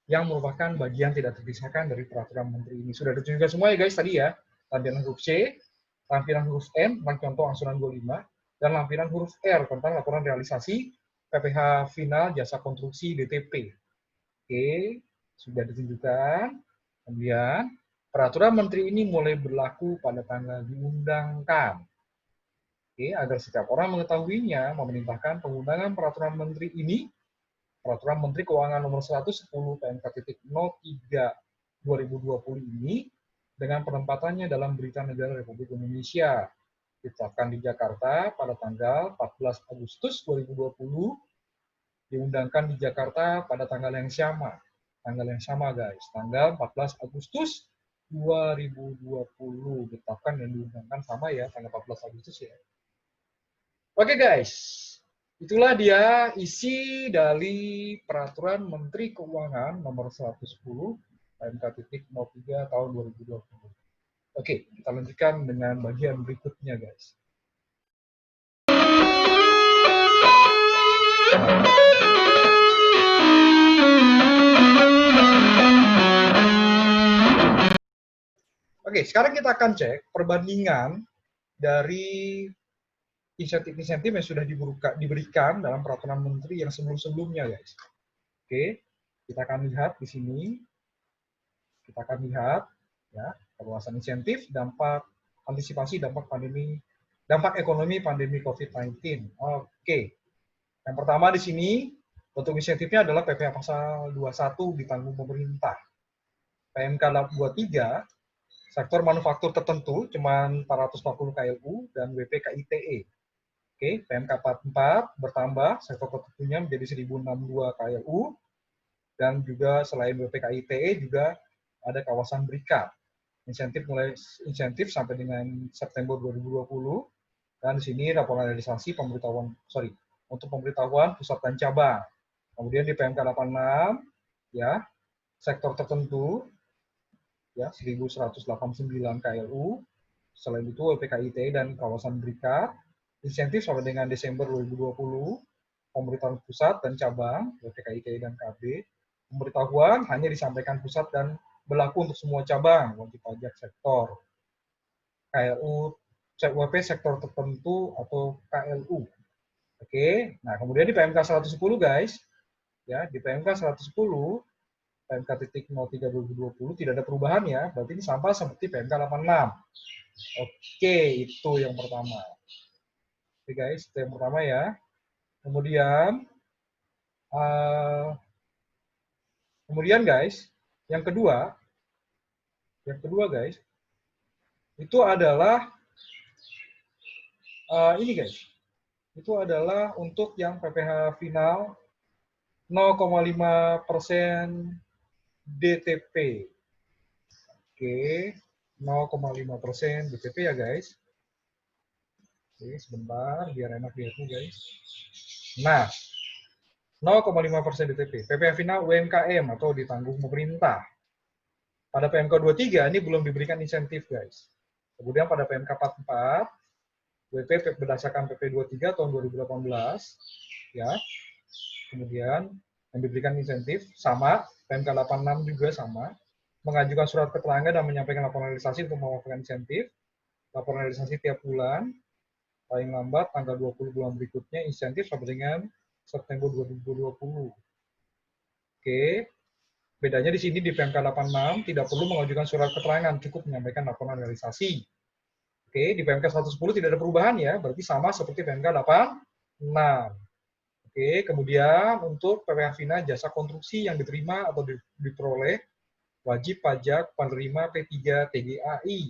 yang merupakan bagian tidak terpisahkan dari peraturan menteri ini. Sudah ditunjukkan semua ya guys tadi ya. Lampiran huruf C, lampiran huruf N tentang contoh angsuran 25, dan lampiran huruf R tentang laporan realisasi PPh final jasa konstruksi DTP. Oke, sudah ditunjukkan. Kemudian, peraturan menteri ini mulai berlaku pada tanggal diundangkan. Oke, agar setiap orang mengetahuinya, memerintahkan pengundangan peraturan menteri ini, Peraturan Menteri Keuangan Nomor 110 PMK.03 2020 ini, dengan penempatannya dalam Berita Negara Republik Indonesia, ditetapkan di Jakarta pada tanggal 14 Agustus 2020, diundangkan di Jakarta pada tanggal yang sama. Tanggal yang sama guys, tanggal 14 Agustus 2020, ditetapkan dan diundangkan sama ya, tanggal 14 Agustus ya. Oke guys, itulah dia isi dari Peraturan Menteri Keuangan Nomor 110 PMK.03 tahun 2020. Oke, kita lanjutkan dengan bagian berikutnya guys. Oke, sekarang kita akan cek perbandingan dari insentif-insentif yang sudah diberikan dalam peraturan menteri yang sebelum-sebelumnya, guys. Oke, kita akan lihat di sini. Kita akan lihat ya, perluasan insentif, antisipasi dampak ekonomi pandemi COVID-19. Oke. Yang pertama di sini bentuk insentifnya adalah PPh pasal 21 ditanggung pemerintah. PMK 23 sektor manufaktur tertentu cuman 440 KLU dan WP KITE. Oke, PMK 44 bertambah sektor tertentunya menjadi 1062 KLU, dan juga selain WPKITE juga ada kawasan berikat. Insentif sampai dengan September 2020, dan di sini laporan realisasi untuk pemberitahuan pusat dan cabang. Kemudian di PMK 86 ya, sektor tertentu ya 1189 KLU, selain itu WPKITE dan kawasan berikat. Insentif sampai dengan Desember 2020, pemberitahuan pusat dan cabang, WPKITE dan KB. Pemberitahuan hanya disampaikan pusat dan berlaku untuk semua cabang, wajib pajak sektor. KLU, WP sektor tertentu atau KLU. Oke, nah kemudian di PMK 110 guys, ya di PMK 110, PMK.03 2020 tidak ada perubahan ya, berarti ini sama seperti PMK 86. Oke, itu yang pertama. Oke guys, itu yang pertama ya. Kemudian guys, yang kedua guys, itu adalah ini guys, itu adalah untuk yang PPh final 0,5% DTP. Oke, 0,5% DTP ya guys. Oke, sebentar biar enak lihatnya guys. Nah, 0,5% DTP. PPh final UMKM atau ditanggung pemerintah. Pada PMK 23 ini belum diberikan insentif guys. Kemudian pada PMK 44, WP berdasarkan PP 23 tahun 2018, ya. Kemudian yang diberikan insentif sama, PMK 86 juga sama, mengajukan surat keterangan dan menyampaikan laporan realisasi untuk memanfaatkan insentif, laporan realisasi tiap bulan, paling lambat tanggal 20 bulan berikutnya, insentif sampai dengan September 2020. Oke, bedanya di sini di PMK 86 tidak perlu mengajukan surat keterangan, cukup menyampaikan laporan realisasi. Oke, di PMK 110 tidak ada perubahan ya, berarti sama seperti PMK 86. Oke, kemudian untuk PPh final jasa konstruksi yang diterima atau diperoleh wajib pajak penerima P3 TGAI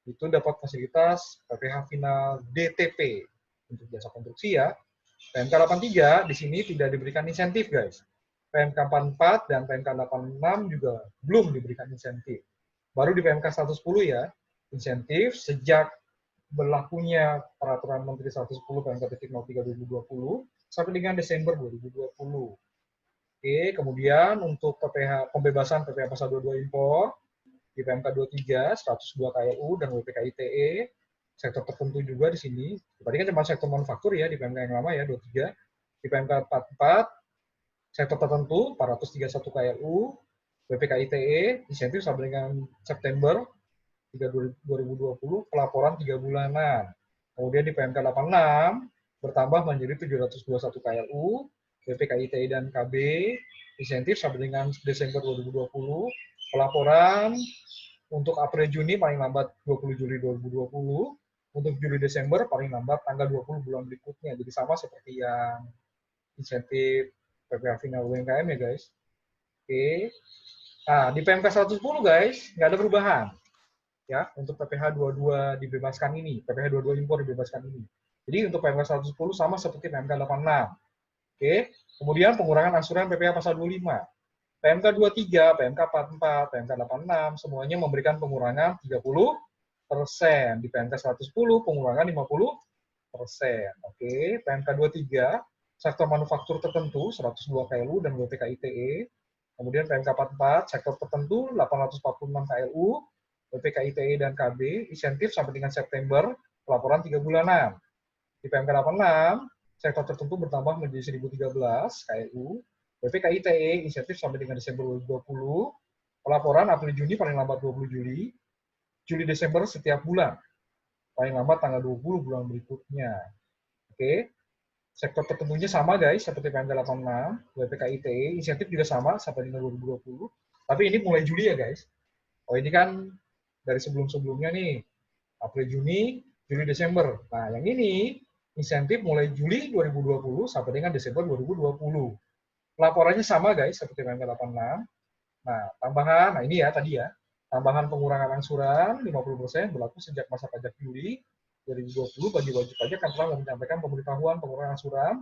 itu dapat fasilitas PPh final DTP untuk jasa konstruksi ya. PMK 83 di sini tidak diberikan insentif guys. PMK 44 dan PMK 86 juga belum diberikan insentif. Baru di PMK 110 ya, insentif sejak berlakunya Peraturan Menteri 110 PMK.03 2020 sampai dengan Desember 2020. Oke, kemudian untuk PPh pembebasan PPh pasal 22 impor di PMK 23 102 KLU dan WPK ITE sektor tertentu juga di sini. Tadi kan cuma sektor manufaktur ya di PMK yang lama ya 23. Di PMK 44 sektor tertentu 431 KLU, WPK ITE insentif sampai dengan September 2020 pelaporan 3 bulanan. Kemudian di PMK 86 bertambah menjadi 721 KLU, WPK ITE dan KB insentif sampai dengan Desember 2020 pelaporan untuk April Juni paling lambat 20 Juli 2020, untuk Juli Desember paling lambat tanggal 20 bulan berikutnya. Jadi sama seperti yang insentif PPh final UMKM ya guys. Oke. Nah, di PMK 110 guys, nggak ada perubahan. Ya, untuk PPh 22 dibebaskan ini, PPh 22 impor dibebaskan ini. Jadi untuk PMK 110 sama seperti PMK 86. Oke. Kemudian pengurangan angsuran PPh pasal 25. PMK 23, PMK 44, PMK 86 semuanya memberikan pengurangan 30%. Di PMK 110 pengurangan 50%. Oke, PMK 23 sektor manufaktur tertentu 102 KLU dan WPK ITE. Kemudian PMK 44 sektor tertentu 846 KLU, WPK ITE dan KB insentif sampai dengan September pelaporan 3 bulanan. Di PMK 86 sektor tertentu bertambah menjadi 1013 KLU, WPK ITE insentif sampai dengan Desember 2020, pelaporan April Juni paling lambat 20 Juli, Juli Desember setiap bulan, paling lambat tanggal 20 bulan berikutnya. Oke, sektor tertentunya sama guys, seperti PMK 86, WPK ITE, insentif juga sama sampai dengan 2020, tapi ini mulai Juli ya guys. Oh ini kan dari sebelum-sebelumnya nih, April Juni, Juli Desember. Nah yang ini insentif mulai Juli 2020 sampai dengan Desember 2020. Laporannya sama guys, seperti PMK 86. Nah, tambahan, nah ini ya tadi ya, tambahan pengurangan angsuran 50% berlaku sejak masa pajak Juli 2020 bagi wajib pajak yang telah menyampaikan pemberitahuan pengurangan angsuran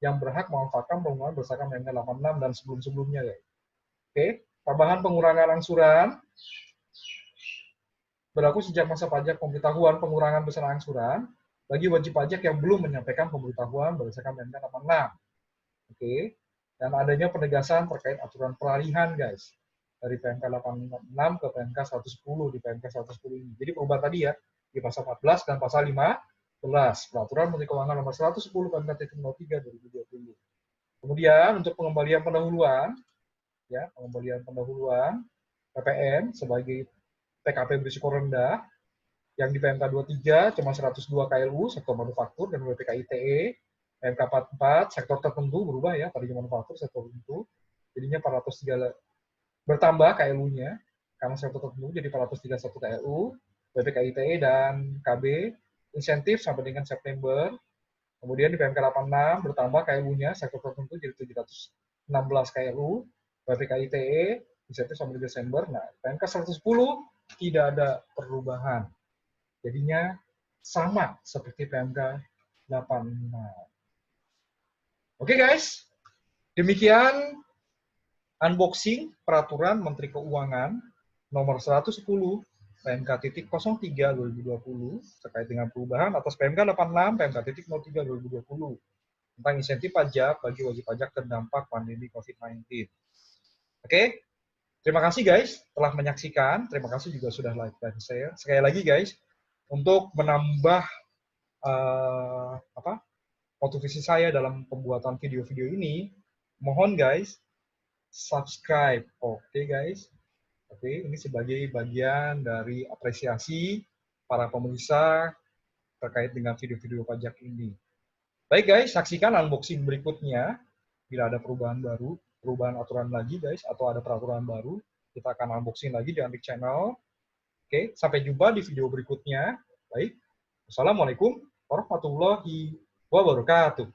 yang berhak memanfaatkan pengurangan berdasarkan PMK 86 dan sebelum-sebelumnya guys. Oke, tambahan pengurangan angsuran berlaku sejak masa pajak pemberitahuan pengurangan besaran angsuran bagi wajib pajak yang belum menyampaikan pemberitahuan berdasarkan PMK 86. Oke, dan adanya penegasan terkait aturan peralihan guys dari PMK 86 ke PMK 110 di PMK 110 ini. Jadi perubahan tadi ya di pasal 14 dan pasal 15 Peraturan Menteri Keuangan nomor 110 PMK.03 2020. Kemudian untuk pengembalian pendahuluan ya, pengembalian pendahuluan PPN sebagai TKP berisiko rendah yang di PMK 23 cuma 102 KLU sektor manufaktur dan WPK ITE. PMK 44 sektor tertentu berubah ya, tadi manufaktur sektor tertentu jadinya 403 bertambah KLU-nya karena sektor tertentu jadi 431 KLU, WPK ITE dan KB insentif sampai dengan September. Kemudian di PMK 86 bertambah KLU-nya sektor tertentu jadi 716 KLU, WPK ITE insentif sampai Desember. Nah, PMK 110 tidak ada perubahan. Jadinya sama seperti PMK 86. Oke guys, demikian unboxing Peraturan Menteri Keuangan nomor 110 PMK.03 2020 terkait dengan perubahan atas PMK 86 PMK.03 2020 tentang insentif pajak bagi wajib pajak terdampak pandemi COVID-19. Oke, terima kasih guys telah menyaksikan. Terima kasih juga sudah like dan share. Sekali lagi guys, untuk menambah motivasi saya dalam pembuatan video-video ini, mohon guys subscribe. Oke guys. Oke, ini sebagai bagian dari apresiasi para pemirsa terkait dengan video-video pajak ini. Baik guys, saksikan unboxing berikutnya. Bila ada perubahan baru, perubahan aturan lagi guys, atau ada peraturan baru, kita akan unboxing lagi di Antik Channel. Oke, sampai jumpa di video berikutnya. Baik, wassalamualaikum warahmatullahi wabarakatuh.